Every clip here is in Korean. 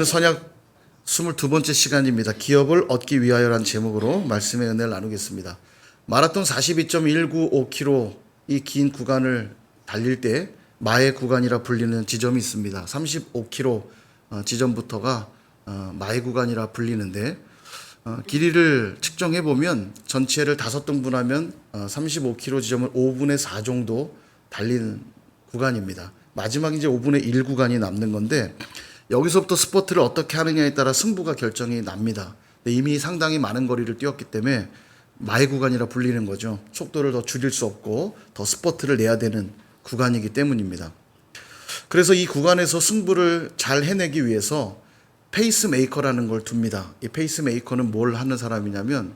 오늘은 선약 22번째 시간입니다. 기업을 얻기 위하여라는 제목으로 말씀의 은혜를 나누겠습니다. 마라톤 42.195km 이 긴 구간을 달릴 때 마의 구간이라 불리는 지점이 있습니다. 35km 지점부터가 마의 구간이라 불리는데 길이를 측정해 보면 전체를 5등분하면 35km 지점을 5분의 4 정도 달린 구간입니다. 마지막 이제 5분의 1 구간이 남는 건데 여기서부터 스퍼트를 어떻게 하느냐에 따라 승부가 결정이 납니다. 이미 상당히 많은 거리를 뛰었기 때문에 마의 구간이라 불리는 거죠. 속도를 더 줄일 수 없고 더 스퍼트를 내야 되는 구간이기 때문입니다. 그래서 이 구간에서 승부를 잘 해내기 위해서 페이스메이커라는 걸 둡니다. 이 페이스메이커는 뭘 하는 사람이냐면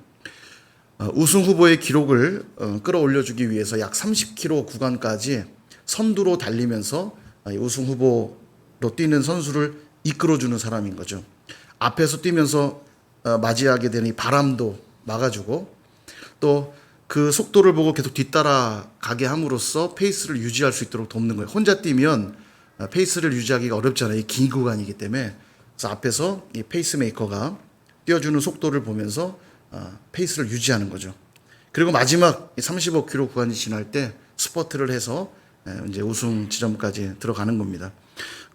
우승 후보의 기록을 끌어올려주기 위해서 약 30km 구간까지 선두로 달리면서 우승 후보로 뛰는 선수를 이끌어주는 사람인 거죠. 앞에서 뛰면서 맞이하게 되는 이 바람도 막아주고 또 그 속도를 보고 계속 뒤따라가게 함으로써 페이스를 유지할 수 있도록 돕는 거예요. 혼자 뛰면 페이스를 유지하기가 어렵잖아요. 이 긴 구간이기 때문에. 그래서 앞에서 이 페이스메이커가 뛰어주는 속도를 보면서 페이스를 유지하는 거죠. 그리고 마지막 35km 구간이 지날 때 스퍼트를 해서 이제 우승 지점까지 들어가는 겁니다.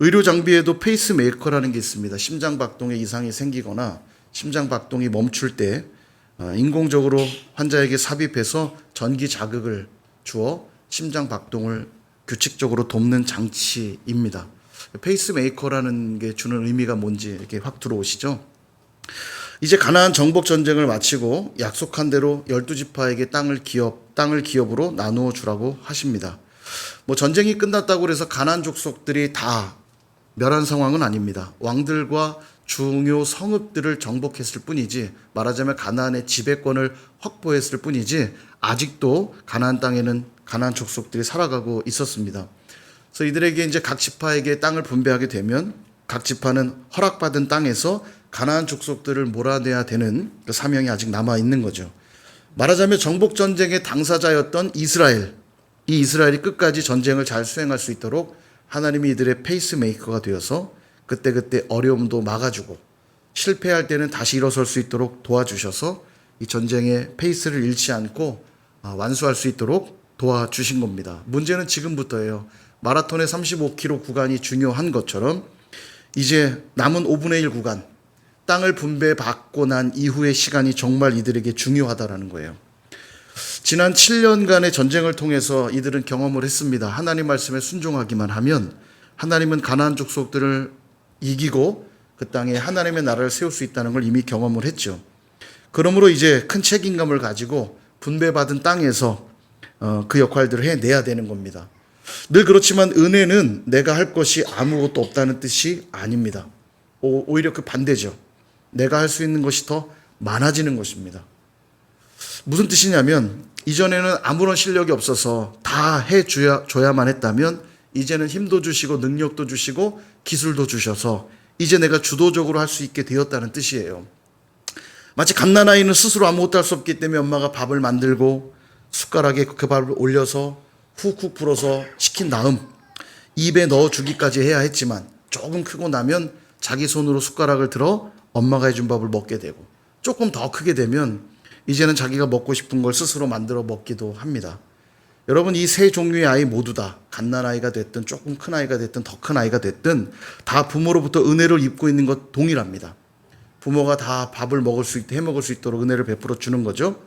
의료 장비에도 페이스메이커라는 게 있습니다. 심장 박동에 이상이 생기거나 심장 박동이 멈출 때 인공적으로 환자에게 삽입해서 전기 자극을 주어 심장 박동을 규칙적으로 돕는 장치입니다. 페이스메이커라는 게 주는 의미가 뭔지 이렇게 확 들어오시죠? 이제 가나안 정복 전쟁을 마치고 약속한 대로 12지파에게 땅을 기업으로 나누어 주라고 하십니다. 뭐 전쟁이 끝났다고 해서 가나안 족속들이 다 멸한 상황은 아닙니다. 왕들과 중요 성읍들을 정복했을 뿐이지, 말하자면 가나안의 지배권을 확보했을 뿐이지 아직도 가나안 땅에는 가나안 족속들이 살아가고 있었습니다. 그래서 이들에게 이제 각 지파에게 땅을 분배하게 되면 각 지파는 허락받은 땅에서 가나안 족속들을 몰아내야 되는 그 사명이 아직 남아 있는 거죠. 말하자면 정복 전쟁의 당사자였던 이스라엘, 이 이스라엘이 끝까지 전쟁을 잘 수행할 수 있도록 하나님이 이들의 페이스메이커가 되어서 그때그때 어려움도 막아주고 실패할 때는 다시 일어설 수 있도록 도와주셔서 이 전쟁의 페이스를 잃지 않고 완수할 수 있도록 도와주신 겁니다. 문제는 지금부터예요. 마라톤의 35km 구간이 중요한 것처럼 이제 남은 5분의 1 구간, 땅을 분배받고 난 이후의 시간이 정말 이들에게 중요하다라는 거예요. 지난 7년간의 전쟁을 통해서 이들은 경험을 했습니다. 하나님 말씀에 순종하기만 하면 하나님은 가나안 족속들을 이기고 그 땅에 하나님의 나라를 세울 수 있다는 걸 이미 경험을 했죠. 그러므로 이제 큰 책임감을 가지고 분배받은 땅에서 그 역할들을 해내야 되는 겁니다. 늘 그렇지만 은혜는 내가 할 것이 아무것도 없다는 뜻이 아닙니다. 오히려 그 반대죠. 내가 할 수 있는 것이 더 많아지는 것입니다. 무슨 뜻이냐면 이전에는 아무런 실력이 없어서 다 해줘야만 했다면 이제는 힘도 주시고 능력도 주시고 기술도 주셔서 이제 내가 주도적으로 할 수 있게 되었다는 뜻이에요. 마치 갓난아이는 스스로 아무것도 할 수 없기 때문에 엄마가 밥을 만들고 숟가락에 그 밥을 올려서 훅훅 불어서 식힌 다음 입에 넣어주기까지 해야 했지만 조금 크고 나면 자기 손으로 숟가락을 들어 엄마가 해준 밥을 먹게 되고 조금 더 크게 되면 이제는 자기가 먹고 싶은 걸 스스로 만들어 먹기도 합니다. 여러분, 이 세 종류의 아이 모두 다 갓난아이가 됐든 조금 큰 아이가 됐든 더 큰 아이가 됐든 다 부모로부터 은혜를 입고 있는 것 동일합니다. 부모가 다 밥을 해먹을 수 있도록 은혜를 베풀어 주는 거죠.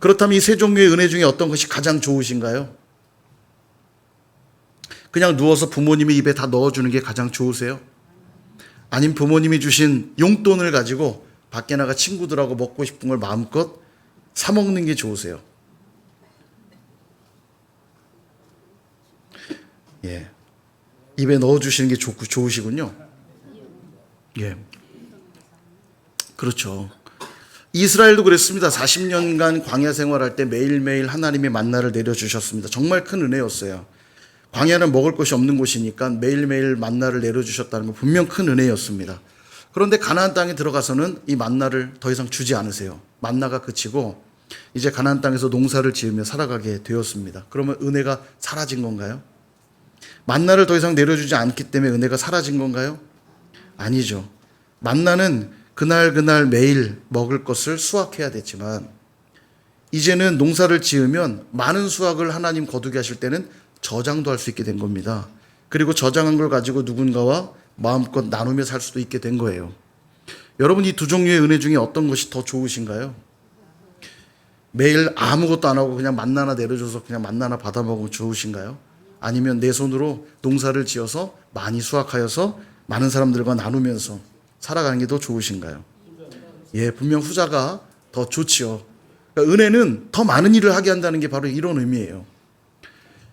그렇다면 이 세 종류의 은혜 중에 어떤 것이 가장 좋으신가요? 그냥 누워서 부모님의 입에 다 넣어주는 게 가장 좋으세요? 아니면 부모님이 주신 용돈을 가지고 밖에 나가 친구들하고 먹고 싶은 걸 마음껏 사 먹는 게 좋으세요? 예. 입에 넣어주시는 게 좋으시군요. 예. 그렇죠. 이스라엘도 그랬습니다. 40년간 광야 생활할 때 매일매일 하나님의 만나를 내려주셨습니다. 정말 큰 은혜였어요. 광야는 먹을 것이 없는 곳이니까 매일매일 만나를 내려주셨다는 건 분명 큰 은혜였습니다. 그런데 가나안 땅에 들어가서는 이 만나를 더 이상 주지 않으세요. 만나가 그치고 이제 가나안 땅에서 농사를 지으며 살아가게 되었습니다. 그러면 은혜가 사라진 건가요? 만나를 더 이상 내려주지 않기 때문에 은혜가 사라진 건가요? 아니죠. 만나는 그날 매일 먹을 것을 수확해야 됐지만 이제는 농사를 지으면 많은 수확을 하나님 거두게 하실 때는 저장도 할 수 있게 된 겁니다. 그리고 저장한 걸 가지고 누군가와 마음껏 나누며 살 수도 있게 된 거예요. 여러분, 이 두 종류의 은혜 중에 어떤 것이 더 좋으신가요? 매일 아무것도 안 하고 그냥 만나나 내려줘서 그냥 만나나 받아 먹으면 좋으신가요? 아니면 내 손으로 농사를 지어서 많이 수확하여서 많은 사람들과 나누면서 살아가는 게 더 좋으신가요? 예, 분명 후자가 더 좋지요. 그러니까 은혜는 더 많은 일을 하게 한다는 게 바로 이런 의미예요.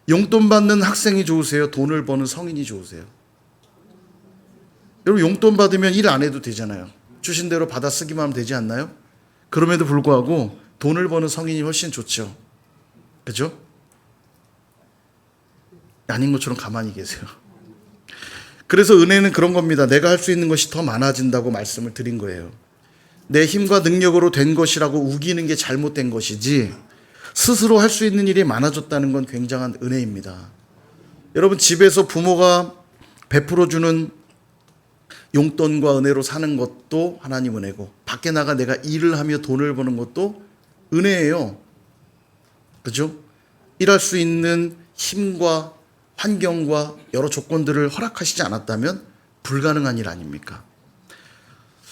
용돈 받는 학생이 좋으세요? 돈을 버는 성인이 좋으세요? 여러분, 용돈 받으면 일 안 해도 되잖아요. 주신 대로 받아 쓰기만 하면 되지 않나요? 그럼에도 불구하고 돈을 버는 성인이 훨씬 좋죠. 그죠? 아닌 것처럼 가만히 계세요. 그래서 은혜는 그런 겁니다. 내가 할 수 있는 것이 더 많아진다고 말씀을 드린 거예요. 내 힘과 능력으로 된 것이라고 우기는 게 잘못된 것이지 스스로 할 수 있는 일이 많아졌다는 건 굉장한 은혜입니다. 여러분, 집에서 부모가 베풀어주는 용돈과 은혜로 사는 것도 하나님 은혜고, 밖에 나가 내가 일을 하며 돈을 버는 것도 은혜예요. 그죠? 일할 수 있는 힘과 환경과 여러 조건들을 허락하시지 않았다면 불가능한 일 아닙니까?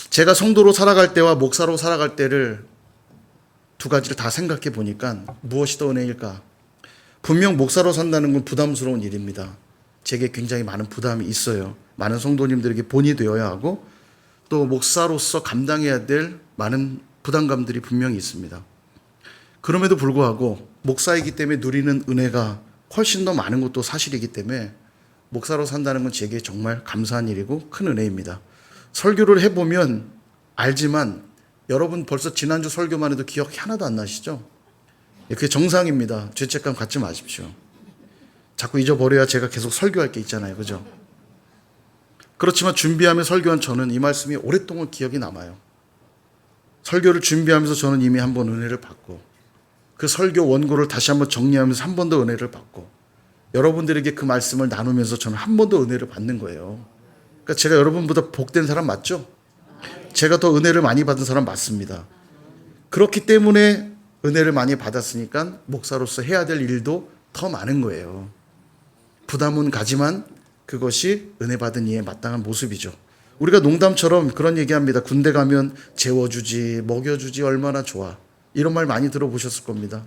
제가 성도로 살아갈 때와 목사로 살아갈 때를 두 가지를 다 생각해 보니까 무엇이 더 은혜일까? 분명 목사로 산다는 건 부담스러운 일입니다. 제게 굉장히 많은 부담이 있어요. 많은 성도님들에게 본이 되어야 하고 또 목사로서 감당해야 될 많은 부담감들이 분명히 있습니다. 그럼에도 불구하고 목사이기 때문에 누리는 은혜가 훨씬 더 많은 것도 사실이기 때문에 목사로 산다는 건 제게 정말 감사한 일이고 큰 은혜입니다. 설교를 해보면 알지만 여러분 벌써 지난주 설교만 해도 기억이 하나도 안 나시죠? 그게 정상입니다. 죄책감 갖지 마십시오. 자꾸 잊어버려야 제가 계속 설교할 게 있잖아요. 그죠? 그렇지만 준비하며 설교한 저는 이 말씀이 오랫동안 기억이 남아요. 설교를 준비하면서 저는 이미 한 번 은혜를 받고 그 설교 원고를 다시 한번 정리하면서 한 번 더 은혜를 받고 여러분들에게 그 말씀을 나누면서 저는 한 번 더 은혜를 받는 거예요. 그러니까 제가 여러분보다 복된 사람 맞죠? 제가 더 은혜를 많이 받은 사람 맞습니다. 그렇기 때문에 은혜를 많이 받았으니까 목사로서 해야 될 일도 더 많은 거예요. 부담은 가지만 그것이 은혜 받은 이의 마땅한 모습이죠. 우리가 농담처럼 그런 얘기합니다. 군대 가면 재워주지, 먹여주지, 얼마나 좋아. 이런 말 많이 들어보셨을 겁니다.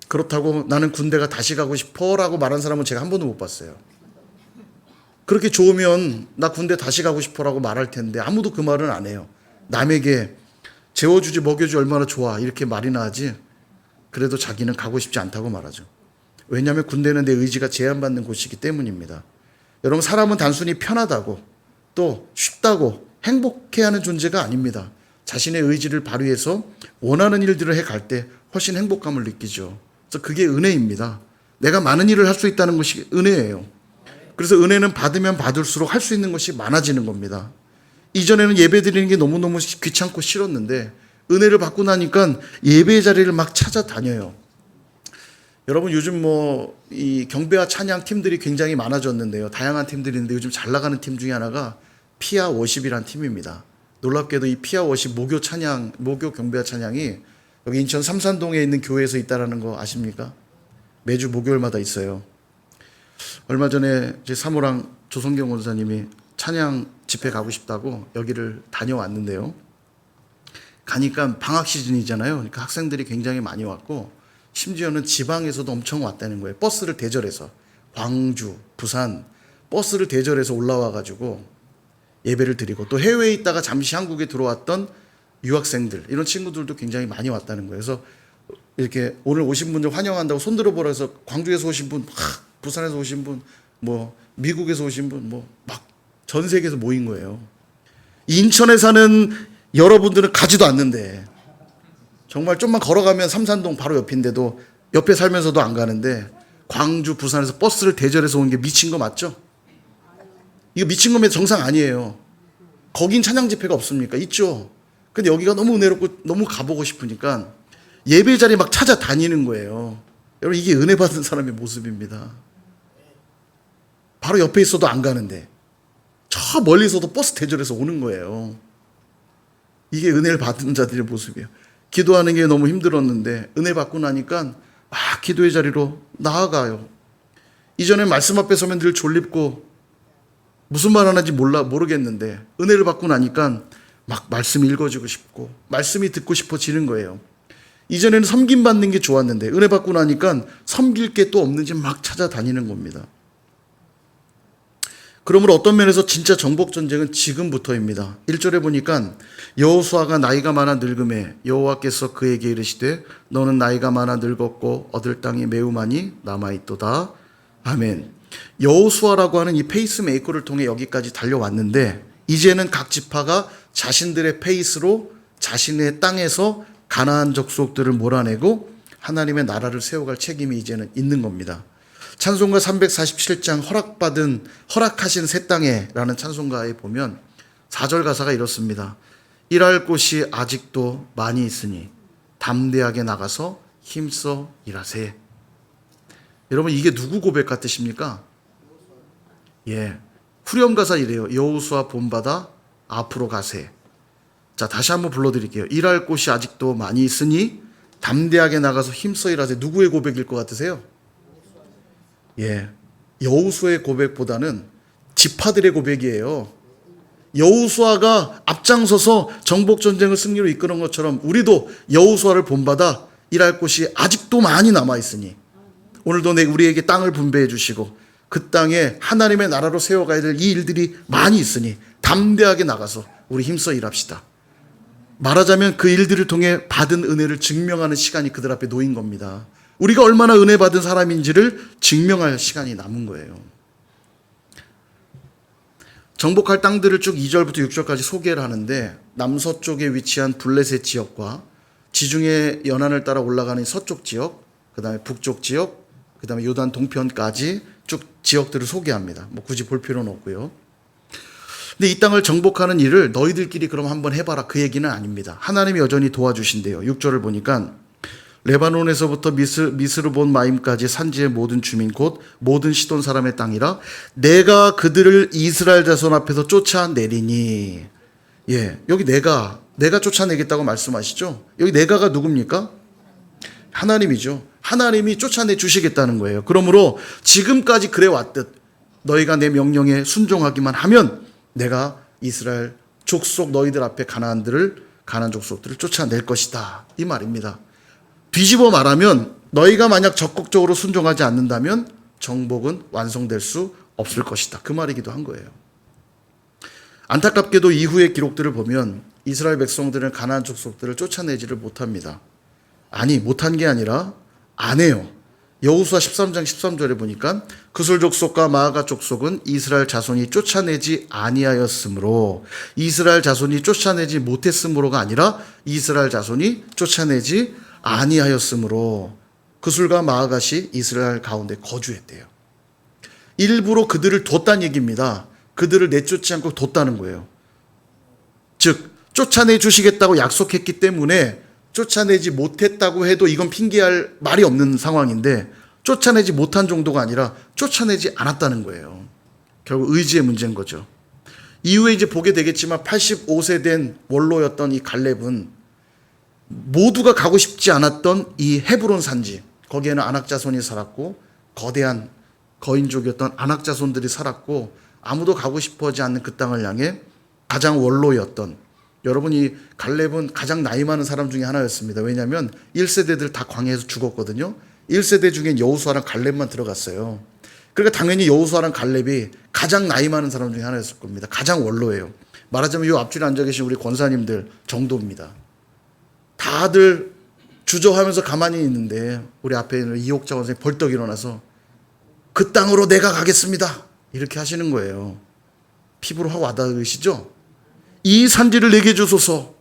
그렇다고 나는 군대가 다시 가고 싶어 라고 말한 사람은 제가 한 번도 못 봤어요. 그렇게 좋으면 나 군대 다시 가고 싶어 라고 말할 텐데 아무도 그 말은 안 해요. 남에게 재워주지, 먹여주지 얼마나 좋아 이렇게 말이나 하지 그래도 자기는 가고 싶지 않다고 말하죠. 왜냐하면 군대는 내 의지가 제한받는 곳이기 때문입니다. 여러분, 사람은 단순히 편하다고 또 쉽다고 행복해하는 존재가 아닙니다. 자신의 의지를 발휘해서 원하는 일들을 해갈 때 훨씬 행복감을 느끼죠. 그래서 그게 은혜입니다. 내가 많은 일을 할 수 있다는 것이 은혜예요. 그래서 은혜는 받으면 받을수록 할 수 있는 것이 많아지는 겁니다. 이전에는 예배 드리는 게 너무너무 귀찮고 싫었는데 은혜를 받고 나니까 예배 자리를 막 찾아다녀요. 여러분, 요즘 이 경배와 찬양 팀들이 굉장히 많아졌는데요. 다양한 팀들이 있는데 요즘 잘 나가는 팀 중에 하나가 피아 워십이라는 팀입니다. 놀랍게도 이 피아 워십 목요 경배와 찬양이 여기 인천 삼산동에 있는 교회에서 있다라는 거 아십니까? 매주 목요일마다 있어요. 얼마 전에 제 사모랑 조성경 원사님이 찬양 집회 가고 싶다고 여기를 다녀왔는데요. 가니까 방학 시즌이잖아요. 그러니까 학생들이 굉장히 많이 왔고 심지어는 지방에서도 엄청 왔다는 거예요. 버스를 대절해서 광주, 부산 버스를 대절해서 올라와가지고 예배를 드리고 또 해외에 있다가 잠시 한국에 들어왔던 유학생들 이런 친구들도 굉장히 많이 왔다는 거예요. 그래서 이렇게 오늘 오신 분들 환영한다고 손 들어보라 해서 광주에서 오신 분, 부산에서 오신 분, 미국에서 오신 분, 막 전 세계에서 모인 거예요. 인천에 사는 여러분들은 가지도 않는데 정말 좀만 걸어가면 삼산동 바로 옆인데도 옆에 살면서도 안 가는데 광주, 부산에서 버스를 대절해서 온 게 미친 거 맞죠? 이거 미친 거면 정상 아니에요. 거긴 찬양 집회가 없습니까? 있죠. 근데 여기가 너무 은혜롭고 너무 가보고 싶으니까 예배 자리 막 찾아다니는 거예요. 여러분, 이게 은혜 받은 사람의 모습입니다. 바로 옆에 있어도 안 가는데 저 멀리서도 버스 대절해서 오는 거예요. 이게 은혜를 받은 자들의 모습이에요. 기도하는 게 너무 힘들었는데 은혜 받고 나니까 막 기도의 자리로 나아가요. 이전에 말씀 앞에 서면 늘 졸립고 무슨 말 하는지 모르겠는데 은혜를 받고 나니까 막 말씀이 읽어지고 싶고 말씀이 듣고 싶어지는 거예요. 이전에는 섬김받는 게 좋았는데 은혜 받고 나니까 섬길 게 또 없는지 막 찾아다니는 겁니다. 그러므로 어떤 면에서 진짜 정복전쟁은 지금부터입니다. 1절에 보니까 여호수아가 나이가 많아 늙음에 여호와께서 그에게 이르시되 너는 나이가 많아 늙었고 얻을 땅이 매우 많이 남아있도다. 아멘. 여호수아라고 하는 이 페이스메이커를 통해 여기까지 달려왔는데 이제는 각 지파가 자신들의 페이스로 자신의 땅에서 가나안 족속들을 몰아내고 하나님의 나라를 세워갈 책임이 이제는 있는 겁니다. 찬송가 347장 허락하신 새 땅에라는 찬송가에 보면 4절 가사가 이렇습니다. 일할 곳이 아직도 많이 있으니 담대하게 나가서 힘써 일하세. 여러분 이게 누구 고백 같으십니까? 후렴 가사 이래요. 여호수아 본받아 앞으로 가세. 자, 다시 한번 불러드릴게요. 일할 곳이 아직도 많이 있으니 담대하게 나가서 힘써 일하세. 누구의 고백일 것 같으세요? 여호수아의 고백보다는 지파들의 고백이에요. 여호수아가 앞장서서 정복전쟁을 승리로 이끄는 것처럼 우리도 여호수아를 본받아 일할 곳이 아직도 많이 남아있으니 오늘도 우리에게 땅을 분배해 주시고 그 땅에 하나님의 나라로 세워가야 될 이 일들이 많이 있으니 담대하게 나가서 우리 힘써 일합시다. 말하자면 그 일들을 통해 받은 은혜를 증명하는 시간이 그들 앞에 놓인 겁니다. 우리가 얼마나 은혜 받은 사람인지를 증명할 시간이 남은 거예요. 정복할 땅들을 쭉 2절부터 6절까지 소개를 하는데 남서쪽에 위치한 블레셋 지역과 지중해 연안을 따라 올라가는 서쪽 지역, 그 다음에 북쪽 지역, 그 다음에 요단 동편까지 쭉 지역들을 소개합니다. 굳이 볼 필요는 없고요. 근데 이 땅을 정복하는 일을 너희들끼리 그럼 한번 해봐라 그 얘기는 아닙니다. 하나님이 여전히 도와주신대요. 6절을 보니까 레바논에서부터 미스르본 마임까지 산지의 모든 주민 곧 모든 시돈 사람의 땅이라 내가 그들을 이스라엘 자손 앞에서 쫓아내리니. 여기 내가 쫓아내겠다고 말씀하시죠. 여기 내가가 누굽니까? 하나님이죠. 하나님이 쫓아내 주시겠다는 거예요. 그러므로 지금까지 그래 왔듯 너희가 내 명령에 순종하기만 하면 내가 이스라엘 족속 너희들 앞에 가나안 족속들을 쫓아낼 것이다. 이 말입니다. 뒤집어 말하면 너희가 만약 적극적으로 순종하지 않는다면 정복은 완성될 수 없을 것이다. 그 말이기도 한 거예요. 안타깝게도 이후의 기록들을 보면 이스라엘 백성들은 가나안 족속들을 쫓아내지를 못합니다. 아니 못한 게 아니라 안 해요. 여호수아 13장 13절에 보니까 그술 족속과 마아가 족속은 이스라엘 자손이 쫓아내지 아니하였으므로 이스라엘 자손이 쫓아내지 못했으므로가 아니라 이스라엘 자손이 쫓아내지 아니하였으므로 그술과 마아갓이 이스라엘 가운데 거주했대요. 일부러 그들을 뒀다는 얘기입니다. 그들을 내쫓지 않고 뒀다는 거예요. 즉 쫓아내 주시겠다고 약속했기 때문에 쫓아내지 못했다고 해도 이건 핑계할 말이 없는 상황인데 쫓아내지 못한 정도가 아니라 쫓아내지 않았다는 거예요. 결국 의지의 문제인 거죠. 이후에 이제 보게 되겠지만 85세 된 원로였던 이 갈렙은 모두가 가고 싶지 않았던 이 헤브론 산지, 거기에는 아낙 자손이 살았고 거대한 거인족이었던 아낙 자손들이 살았고 아무도 가고 싶어하지 않는 그 땅을 향해 가장 원로였던, 여러분 이 갈렙은 가장 나이 많은 사람 중에 하나였습니다. 왜냐하면 1세대들 다 광야에서 죽었거든요. 1세대 중엔 여호수아랑 갈렙만 들어갔어요. 그러니까 당연히 여호수아랑 갈렙이 가장 나이 많은 사람 중에 하나였을 겁니다. 가장 원로예요. 말하자면 이 앞줄에 앉아 계신 우리 권사님들 정도입니다. 다들 주저하면서 가만히 있는데 우리 앞에 있는 이옥자 권사님 벌떡 일어나서 그 땅으로 내가 가겠습니다. 이렇게 하시는 거예요. 피부로 확 와닿으시죠? 이 산지를 내게 주소서.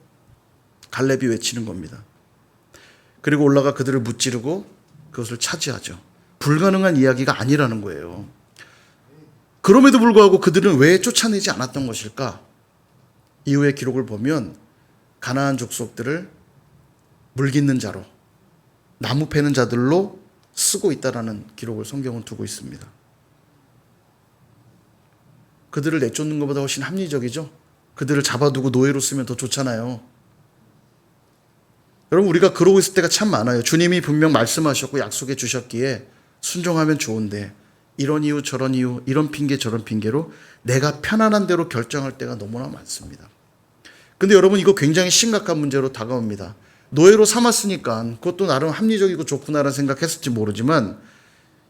갈렙이 외치는 겁니다. 그리고 올라가 그들을 무찌르고 그것을 차지하죠. 불가능한 이야기가 아니라는 거예요. 그럼에도 불구하고 그들은 왜 쫓아내지 않았던 것일까? 이후의 기록을 보면 가나안 족속들을 물깃는 자로, 나무 패는 자들로 쓰고 있다라는 기록을 성경은 두고 있습니다. 그들을 내쫓는 것보다 훨씬 합리적이죠. 그들을 잡아두고 노예로 쓰면 더 좋잖아요. 여러분, 우리가 그러고 있을 때가 참 많아요. 주님이 분명 말씀하셨고 약속해 주셨기에 순종하면 좋은데 이런 이유 저런 이유, 이런 핑계 저런 핑계로 내가 편안한 대로 결정할 때가 너무나 많습니다. 근데 여러분, 이거 굉장히 심각한 문제로 다가옵니다. 노예로 삼았으니까 그것도 나름 합리적이고 좋구나라는 생각했을지 모르지만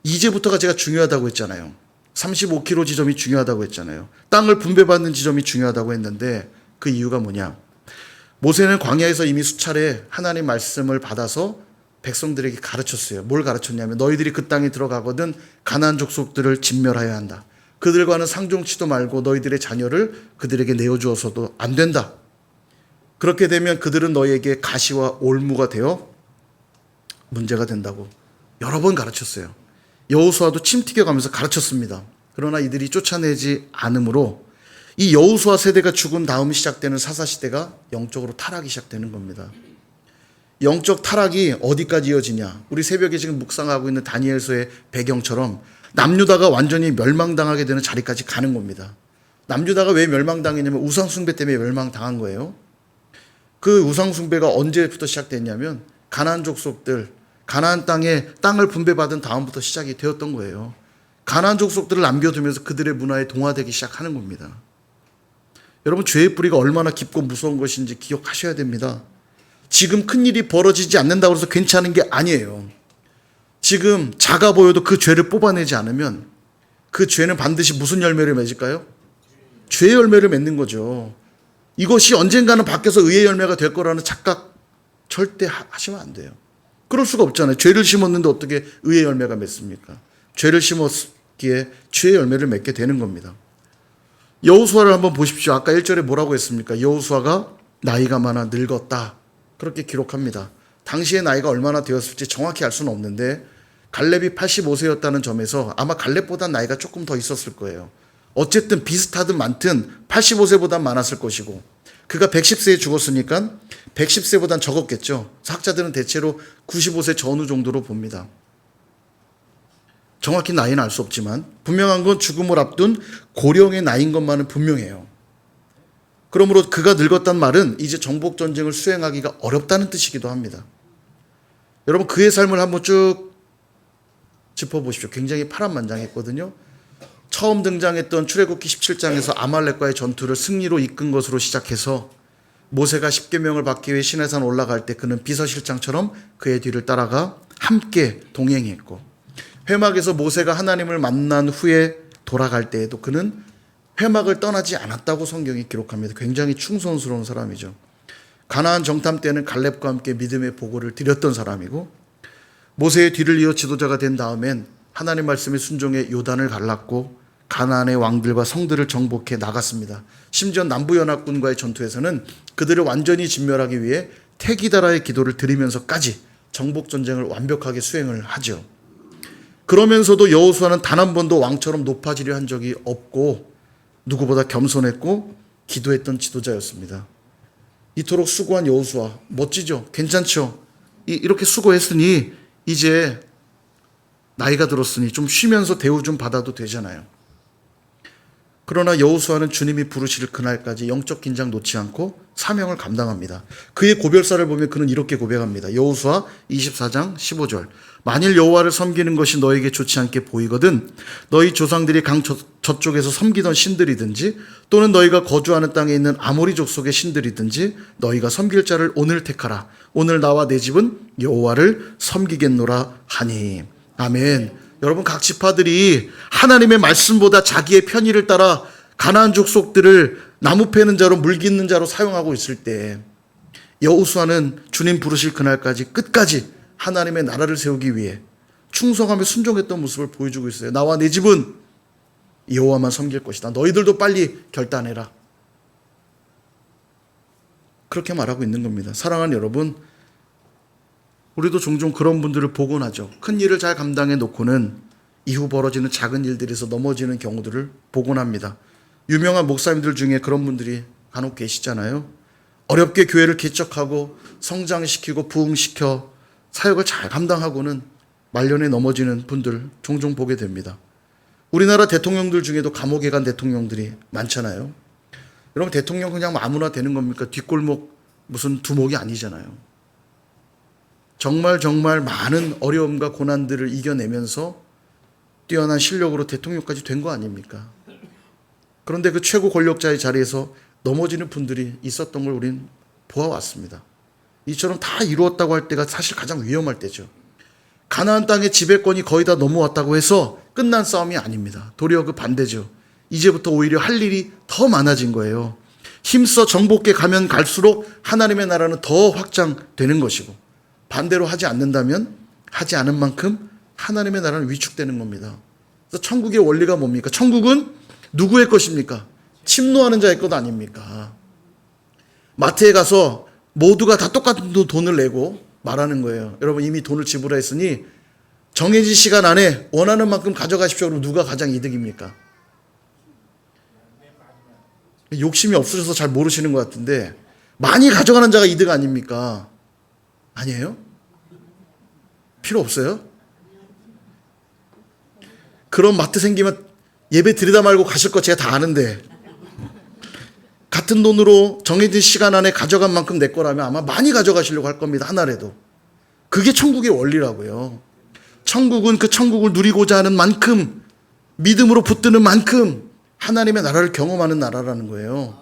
이제부터가 제가 중요하다고 했잖아요. 35km 지점이 중요하다고 했잖아요. 땅을 분배받는 지점이 중요하다고 했는데 그 이유가 뭐냐? 모세는 광야에서 이미 수차례 하나님 말씀을 받아서 백성들에게 가르쳤어요. 뭘 가르쳤냐면 너희들이 그 땅에 들어가거든 가나안 족속들을 진멸하여야 한다. 그들과는 상종치도 말고 너희들의 자녀를 그들에게 내어주어서도 안 된다. 그렇게 되면 그들은 너희에게 가시와 올무가 되어 문제가 된다고 여러 번 가르쳤어요. 여호수아도 침 튀겨가면서 가르쳤습니다. 그러나 이들이 쫓아내지 않으므로 이 여호수아 세대가 죽은 다음 시작되는 사사시대가 영적으로 타락이 시작되는 겁니다. 영적 타락이 어디까지 이어지냐? 우리 새벽에 지금 묵상하고 있는 다니엘서의 배경처럼 남유다가 완전히 멸망당하게 되는 자리까지 가는 겁니다. 남유다가 왜 멸망당했냐면 우상숭배 때문에 멸망당한 거예요. 그 우상숭배가 언제부터 시작됐냐면 가나안 족속들, 가나안 땅을 분배받은 다음부터 시작이 되었던 거예요. 가나안 족속들을 남겨두면서 그들의 문화에 동화되기 시작하는 겁니다. 여러분, 죄의 뿌리가 얼마나 깊고 무서운 것인지 기억하셔야 됩니다. 지금 큰일이 벌어지지 않는다고 해서 괜찮은 게 아니에요. 지금 작아 보여도 그 죄를 뽑아내지 않으면 그 죄는 반드시 무슨 열매를 맺을까요? 죄의 열매를 맺는 거죠. 이것이 언젠가는 바뀌어서 의의 열매가 될 거라는 착각 절대 하시면 안 돼요. 그럴 수가 없잖아요. 죄를 심었는데 어떻게 의의 열매가 맺습니까? 죄를 심었기에 죄의 열매를 맺게 되는 겁니다. 여호수아를 한번 보십시오. 아까 1절에 뭐라고 했습니까? 여호수아가 나이가 많아 늙었다. 그렇게 기록합니다. 당시의 나이가 얼마나 되었을지 정확히 알 수는 없는데 갈렙이 85세였다는 점에서 아마 갈렙보다 나이가 조금 더 있었을 거예요. 어쨌든 비슷하든 많든 85세보단 많았을 것이고 그가 110세에 죽었으니까 110세보단 적었겠죠. 학자들은 대체로 95세 전후 정도로 봅니다. 정확히 나이는 알 수 없지만 분명한 건 죽음을 앞둔 고령의 나이인 것만은 분명해요. 그러므로 그가 늙었단 말은 이제 정복전쟁을 수행하기가 어렵다는 뜻이기도 합니다. 여러분, 그의 삶을 한번 쭉 짚어보십시오. 굉장히 파란만장했거든요. 처음 등장했던 출애굽기 17장에서 아말렉과의 전투를 승리로 이끈 것으로 시작해서 모세가 십계명을 받기 위해 시내산 올라갈 때 그는 비서실장처럼 그의 뒤를 따라가 함께 동행했고, 회막에서 모세가 하나님을 만난 후에 돌아갈 때에도 그는 회막을 떠나지 않았다고 성경이 기록합니다. 굉장히 충성스러운 사람이죠. 가나안 정탐 때는 갈렙과 함께 믿음의 보고를 드렸던 사람이고, 모세의 뒤를 이어 지도자가 된 다음엔 하나님 말씀에 순종해 요단을 갈랐고 가나안의 왕들과 성들을 정복해 나갔습니다. 심지어 남부연합군과의 전투에서는 그들을 완전히 진멸하기 위해 태기다라의 기도를 드리면서까지 정복전쟁을 완벽하게 수행을 하죠. 그러면서도 여호수아는 단 한 번도 왕처럼 높아지려 한 적이 없고 누구보다 겸손했고 기도했던 지도자였습니다. 이토록 수고한 여호수아, 멋지죠? 괜찮죠? 이렇게 수고했으니 이제 나이가 들었으니 좀 쉬면서 대우 좀 받아도 되잖아요. 그러나 여호수아는 주님이 부르실 그날까지 영적 긴장 놓지 않고 사명을 감당합니다. 그의 고별사를 보면 그는 이렇게 고백합니다. 여호수아 24장 15절. 만일 여호와를 섬기는 것이 너에게 좋지 않게 보이거든 너희 조상들이 강 저쪽에서 섬기던 신들이든지 또는 너희가 거주하는 땅에 있는 아모리 족속의 신들이든지 너희가 섬길 자를 오늘 택하라. 오늘 나와 내 집은 여호와를 섬기겠노라 하니. 아멘. 여러분, 각 지파들이 하나님의 말씀보다 자기의 편의를 따라 가나안 족속들을 나무 패는 자로 물 깃는 자로 사용하고 있을 때 여호수아는 주님 부르실 그날까지 끝까지 하나님의 나라를 세우기 위해 충성하며 순종했던 모습을 보여주고 있어요. 나와 내 집은 여호와만 섬길 것이다. 너희들도 빨리 결단해라. 그렇게 말하고 있는 겁니다. 사랑하는 여러분, 우리도 종종 그런 분들을 보곤 하죠. 큰 일을 잘 감당해 놓고는 이후 벌어지는 작은 일들에서 넘어지는 경우들을 보곤 합니다. 유명한 목사님들 중에 그런 분들이 간혹 계시잖아요. 어렵게 교회를 개척하고 성장시키고 부흥시켜 사역을 잘 감당하고는 말년에 넘어지는 분들 종종 보게 됩니다. 우리나라 대통령들 중에도 감옥에 간 대통령들이 많잖아요. 여러분, 대통령 그냥 아무나 되는 겁니까? 뒷골목 무슨 두목이 아니잖아요. 정말 많은 어려움과 고난들을 이겨내면서 뛰어난 실력으로 대통령까지 된 거 아닙니까? 그런데 그 최고 권력자의 자리에서 넘어지는 분들이 있었던 걸 우리는 보아왔습니다. 이처럼 다 이루었다고 할 때가 사실 가장 위험할 때죠. 가나안 땅의 지배권이 거의 다 넘어왔다고 해서 끝난 싸움이 아닙니다. 도리어 그 반대죠. 이제부터 오히려 할 일이 더 많아진 거예요. 힘써 정복해 가면 갈수록 하나님의 나라는 더 확장되는 것이고, 반대로 하지 않는다면 하지 않은 만큼 하나님의 나라는 위축되는 겁니다. 그래서 천국의 원리가 뭡니까? 천국은 누구의 것입니까? 침노하는 자의 것 아닙니까? 마트에 가서 모두가 다 똑같은 돈을 내고 말하는 거예요. 여러분, 이미 돈을 지불했으니 정해진 시간 안에 원하는 만큼 가져가십시오. 그럼 누가 가장 이득입니까? 욕심이 없으셔서 잘 모르시는 것 같은데, 많이 가져가는 자가 이득 아닙니까? 아니에요? 필요 없어요? 그런 마트 생기면 예배 드리다 말고 가실 거 제가 다 아는데, 같은 돈으로 정해진 시간 안에 가져간 만큼 내 거라면 아마 많이 가져가시려고 할 겁니다. 하나라도. 그게 천국의 원리라고요. 천국은 그 천국을 누리고자 하는 만큼, 믿음으로 붙드는 만큼 하나님의 나라를 경험하는 나라라는 거예요.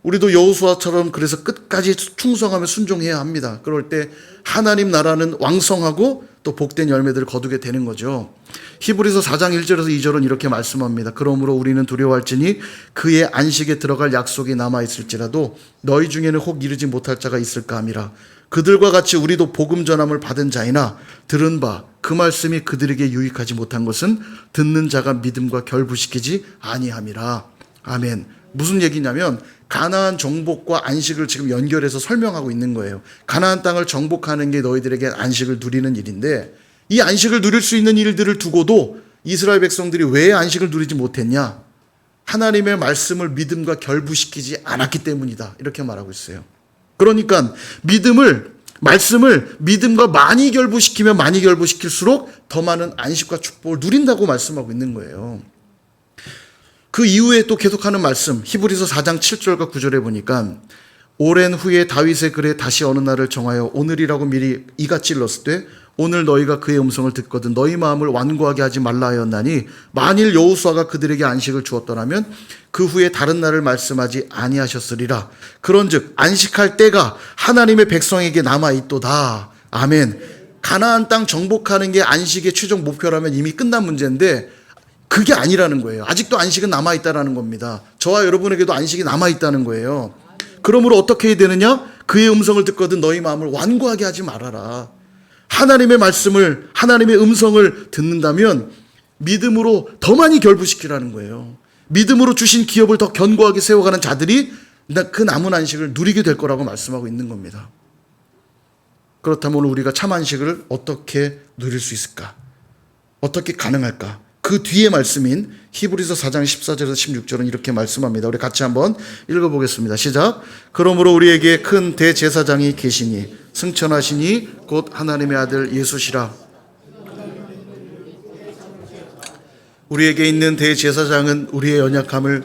우리도 여호수아처럼 그래서 끝까지 충성하며 순종해야 합니다. 그럴 때 하나님 나라는 왕성하고 또 복된 열매들을 거두게 되는 거죠. 히브리서 4장 1절에서 2절은 이렇게 말씀합니다. 그러므로 우리는 두려워할지니 그의 안식에 들어갈 약속이 남아있을지라도 너희 중에는 혹 이르지 못할 자가 있을까 함이라. 그들과 같이 우리도 복음 전함을 받은 자이나 들은 바 그 말씀이 그들에게 유익하지 못한 것은 듣는 자가 믿음과 결부시키지 아니함이라. 아멘. 무슨 얘기냐면 가나안 정복과 안식을 지금 연결해서 설명하고 있는 거예요. 가나안 땅을 정복하는 게 너희들에게 안식을 누리는 일인데, 이 안식을 누릴 수 있는 일들을 두고도 이스라엘 백성들이 왜 안식을 누리지 못했냐? 하나님의 말씀을 믿음과 결부시키지 않았기 때문이다. 이렇게 말하고 있어요. 그러니까 말씀을 믿음과 많이 결부시키면 많이 결부시킬수록 더 많은 안식과 축복을 누린다고 말씀하고 있는 거예요. 그 이후에 또 계속하는 말씀, 히브리서 4장 7절과 9절에 보니까 오랜 후에 다윗의 글에 다시 어느 날을 정하여 오늘이라고 미리 이같이 일렀을 때 오늘 너희가 그의 음성을 듣거든 너희 마음을 완고하게 하지 말라 하였나니 만일 여호수아가 그들에게 안식을 주었더라면 그 후에 다른 날을 말씀하지 아니하셨으리라. 그런즉 안식할 때가 하나님의 백성에게 남아있도다. 아멘. 가나안 땅 정복하는 게 안식의 최종 목표라면 이미 끝난 문제인데 그게 아니라는 거예요. 아직도 안식은 남아있다라는 겁니다. 저와 여러분에게도 안식이 남아있다는 거예요. 그러므로 어떻게 해야 되느냐? 그의 음성을 듣거든 너희 마음을 완고하게 하지 말아라. 하나님의 말씀을, 하나님의 음성을 듣는다면 믿음으로 더 많이 결부시키라는 거예요. 믿음으로 주신 기업을 더 견고하게 세워가는 자들이 그 남은 안식을 누리게 될 거라고 말씀하고 있는 겁니다. 그렇다면 오늘 우리가 참 안식을 어떻게 누릴 수 있을까? 어떻게 가능할까? 그 뒤에 말씀인 히브리서 4장 14절에서 16절은 이렇게 말씀합니다. 우리 같이 한번 읽어보겠습니다. 시작. 그러므로 우리에게 큰 대제사장이 계시니 승천하시니 곧 하나님의 아들 예수시라. 우리에게 있는 대제사장은 우리의 연약함을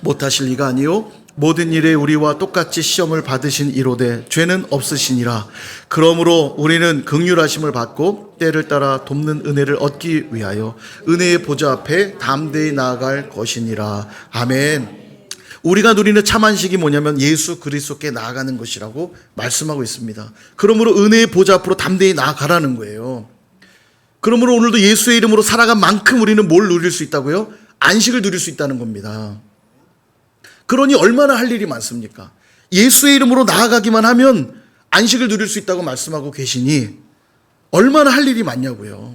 못하실 이가 아니요 모든 일에 우리와 똑같이 시험을 받으신 이로되 죄는 없으시니라. 그러므로 우리는 긍휼하심을 받고 때를 따라 돕는 은혜를 얻기 위하여 은혜의 보좌 앞에 담대히 나아갈 것이니라. 아멘. 우리가 누리는 참 안식이 뭐냐면 예수 그리스도께 나아가는 것이라고 말씀하고 있습니다. 그러므로 은혜의 보좌 앞으로 담대히 나아가라는 거예요. 그러므로 오늘도 예수의 이름으로 살아간 만큼 우리는 뭘 누릴 수 있다고요? 안식을 누릴 수 있다는 겁니다. 그러니 얼마나 할 일이 많습니까? 예수의 이름으로 나아가기만 하면 안식을 누릴 수 있다고 말씀하고 계시니 얼마나 할 일이 많냐고요.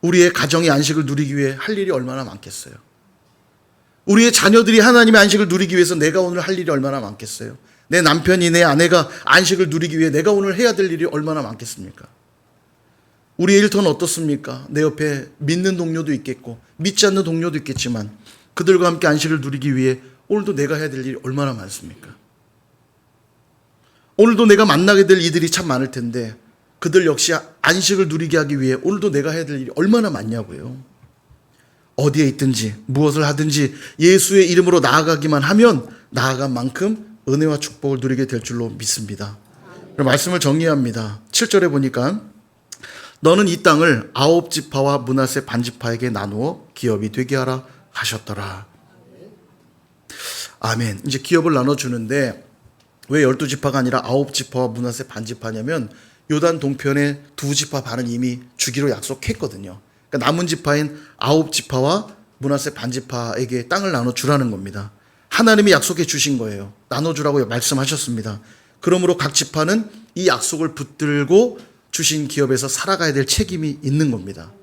우리의 가정이 안식을 누리기 위해 할 일이 얼마나 많겠어요. 우리의 자녀들이 하나님의 안식을 누리기 위해서 내가 오늘 할 일이 얼마나 많겠어요. 내 남편이 내 아내가 안식을 누리기 위해 내가 오늘 해야 될 일이 얼마나 많겠습니까? 우리의 일터는 어떻습니까? 내 옆에 믿는 동료도 있겠고 믿지 않는 동료도 있겠지만 그들과 함께 안식을 누리기 위해 오늘도 내가 해야 될 일이 얼마나 많습니까? 오늘도 내가 만나게 될 이들이 참 많을 텐데 그들 역시 안식을 누리게 하기 위해 오늘도 내가 해야 될 일이 얼마나 많냐고요. 어디에 있든지 무엇을 하든지 예수의 이름으로 나아가기만 하면 나아간 만큼 은혜와 축복을 누리게 될 줄로 믿습니다. 말씀을 정리합니다. 7절에 보니까 너는 이 땅을 9지파와 므낫세 반지파에게 나누어 기업이 되게 하라 하셨더라. 아멘. 이제 기업을 나눠주는데 왜 12지파가 아니라 9지파와 므낫세 반지파냐면 요단 동편의 2지파 반은 이미 주기로 약속했거든요. 그러니까 남은 지파인 9지파와 므낫세 반지파에게 땅을 나눠주라는 겁니다. 하나님이 약속해 주신 거예요. 나눠주라고 말씀하셨습니다. 그러므로 각 지파는 이 약속을 붙들고 주신 기업에서 살아가야 될 책임이 있는 겁니다.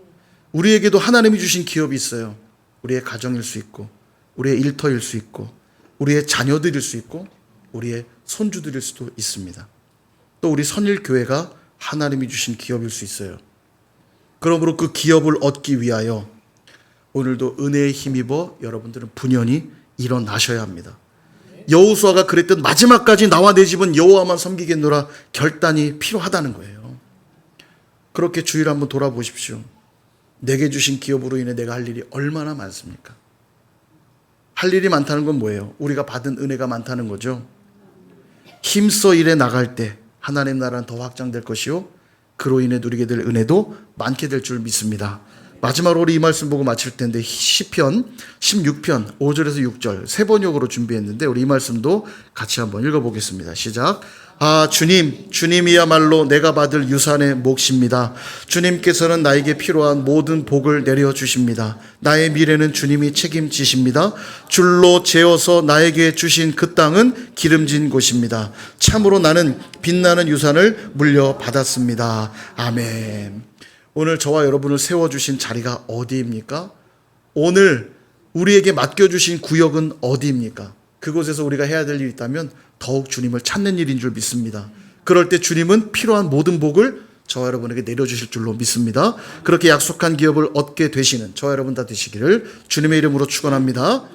우리에게도 하나님이 주신 기업이 있어요. 우리의 가정일 수 있고 우리의 일터일 수 있고 우리의 자녀들일 수 있고 우리의 손주들일 수도 있습니다. 또 우리 선일교회가 하나님이 주신 기업일 수 있어요. 그러므로 그 기업을 얻기 위하여 오늘도 은혜에 힘입어 여러분들은 분연히 일어나셔야 합니다. 여호수아가 그랬던 마지막까지 나와 내 집은 여호와만 섬기겠노라 결단이 필요하다는 거예요. 그렇게 주의를 한번 돌아보십시오. 내게 주신 기업으로 인해 내가 할 일이 얼마나 많습니까? 할 일이 많다는 건 뭐예요? 우리가 받은 은혜가 많다는 거죠. 힘써 일에 나갈 때 하나님 나라는 더 확장될 것이요 그로 인해 누리게 될 은혜도 많게 될 줄 믿습니다. 마지막으로 우리 이 말씀 보고 마칠 텐데 시편 16편 5절에서 6절 세 번역으로 준비했는데 우리 이 말씀도 같이 한번 읽어보겠습니다. 시작. 주님이야말로 내가 받을 유산의 몫입니다. 주님께서는 나에게 필요한 모든 복을 내려주십니다. 나의 미래는 주님이 책임지십니다. 줄로 재어서 나에게 주신 그 땅은 기름진 곳입니다. 참으로 나는 빛나는 유산을 물려받았습니다. 아멘. 오늘 저와 여러분을 세워주신 자리가 어디입니까? 오늘 우리에게 맡겨주신 구역은 어디입니까? 그곳에서 우리가 해야 될 일이 있다면 더욱 주님을 찾는 일인 줄 믿습니다. 그럴 때 주님은 필요한 모든 복을 저와 여러분에게 내려주실 줄로 믿습니다. 그렇게 약속한 기업을 얻게 되시는 저와 여러분 다 되시기를 주님의 이름으로 축원합니다.